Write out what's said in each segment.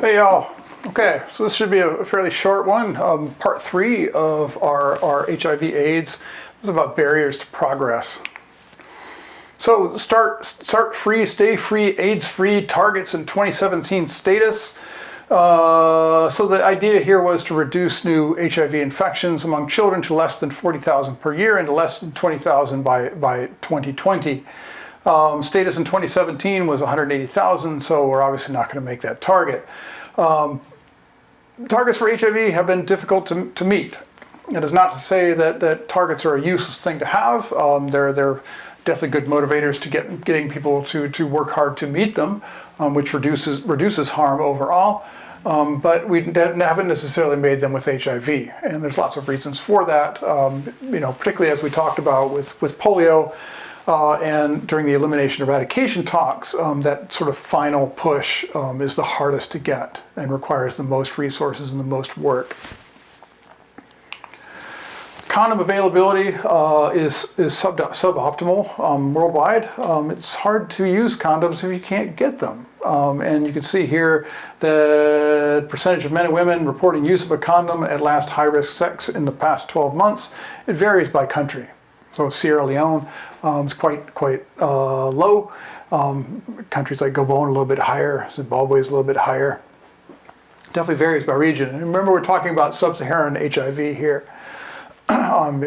Hey y'all. Okay, so this should be a fairly short one. Part 3 of our HIV/AIDS. This is about barriers to progress. So start free, stay free, AIDS free targets in 2017 status. So the idea here was to reduce new HIV infections among children to less than 40,000 per year and to less than 20,000 by 2020. Status in 2017 was 180,000, so we're obviously not going to make that target. Targets for HIV have been difficult to meet. It is not to say that targets are a useless thing to have. They're definitely good motivators to getting people to work hard to meet them, which reduces harm overall. But we haven't necessarily made them with HIV, and there's lots of reasons for that. Particularly as we talked about with polio. And during the elimination eradication talks, that sort of final push is the hardest to get and requires the most resources and the most work. Condom availability is suboptimal worldwide. It's hard to use condoms if you can't get them. And you can see here the percentage of men and women reporting use of a condom at last high-risk sex in the past 12 months. It varies by country. So Sierra Leone is quite low. Countries like Gabon a little bit higher. Zimbabwe is a little bit higher. Definitely varies by region. And remember, we're talking about sub-Saharan HIV here.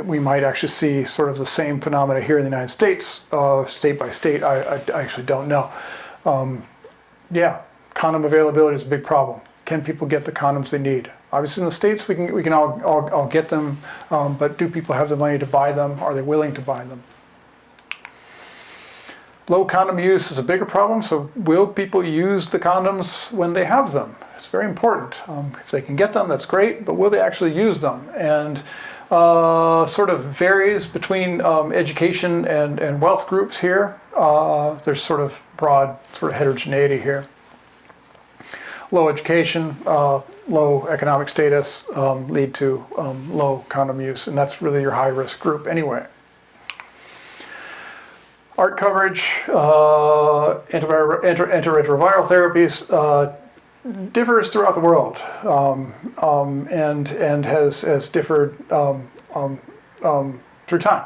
We might actually see sort of the same phenomena here in the United States, state by state. I actually don't know. Yeah, condom availability is a big problem. Can people get the condoms they need? Obviously in the States we can all get them, but do people have the money to buy them? Are they willing to buy them? Low condom use is a bigger problem, so will people use the condoms when they have them? It's very important. If they can get them, that's great, but will they actually use them? And sort of varies between education and wealth groups here. There's sort of broad sort of heterogeneity here. Low education, low economic status lead to low condom use, and that's really your high-risk group anyway. ART coverage, antiretroviral therapies differs throughout the world and has differed through time.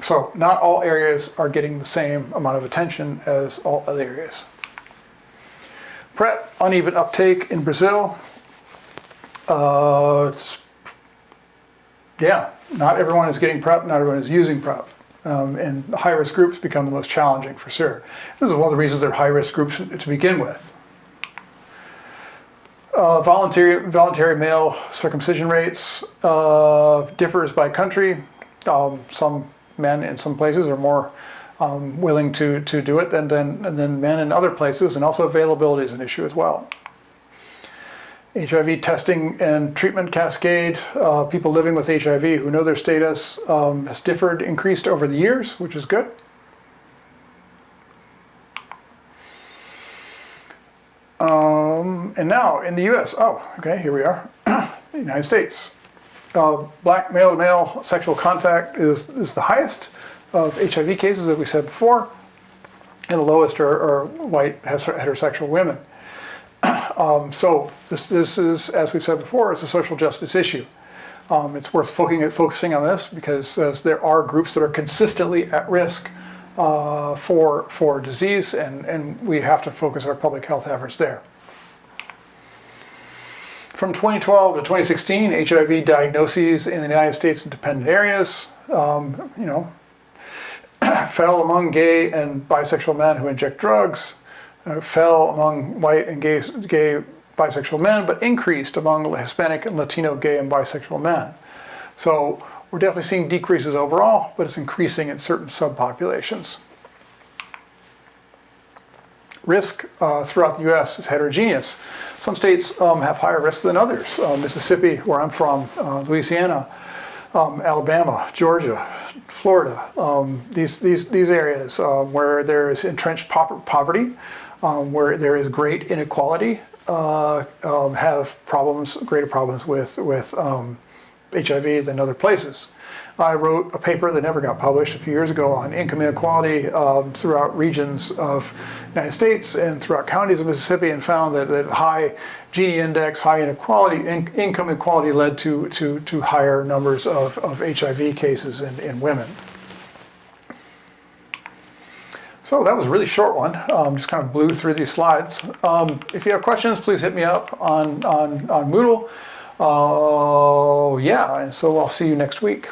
So not all areas are getting the same amount of attention as all other areas. PrEP, uneven uptake in Brazil. Yeah, not everyone is getting PrEP, not everyone is using PrEP. And the high-risk groups become the most challenging for sure. This is one of the reasons they're high-risk groups to begin with. Voluntary male circumcision rates differs by country. Some men in some places are more willing to do it than men in other places, and also availability is an issue as well. HIV testing and treatment cascade. People living with HIV who know their status has increased over the years, which is good. And now in the US, here we are, the United States. Black male-to-male sexual contact is the highest of HIV cases, as we said before, and the lowest are white heterosexual women. So this is, as we've said before, it's a social justice issue. It's worth focusing on this because there are groups that are consistently at risk for disease, and we have to focus our public health efforts there. From 2012 to 2016, HIV diagnoses in the United States in dependent areas, fell among gay and bisexual men who inject drugs, fell among white and gay bisexual men, but increased among Hispanic and Latino gay and bisexual men. So we're definitely seeing decreases overall, but it's increasing in certain subpopulations. Risk throughout the U.S. is heterogeneous. Some states have higher risk than others. Mississippi, where I'm from, Louisiana, Alabama, Georgia, Florida, these areas where there is entrenched poverty, where there is great inequality, have greater problems with HIV than other places. I wrote a paper that never got published a few years ago on income inequality throughout regions of the United States and throughout counties of Mississippi, and found that high Gini index, high inequality, income inequality led to higher numbers of HIV cases in women. So that was a really short one. Just kind of blew through these slides. If you have questions, please hit me up on Moodle. Yeah, and so I'll see you next week.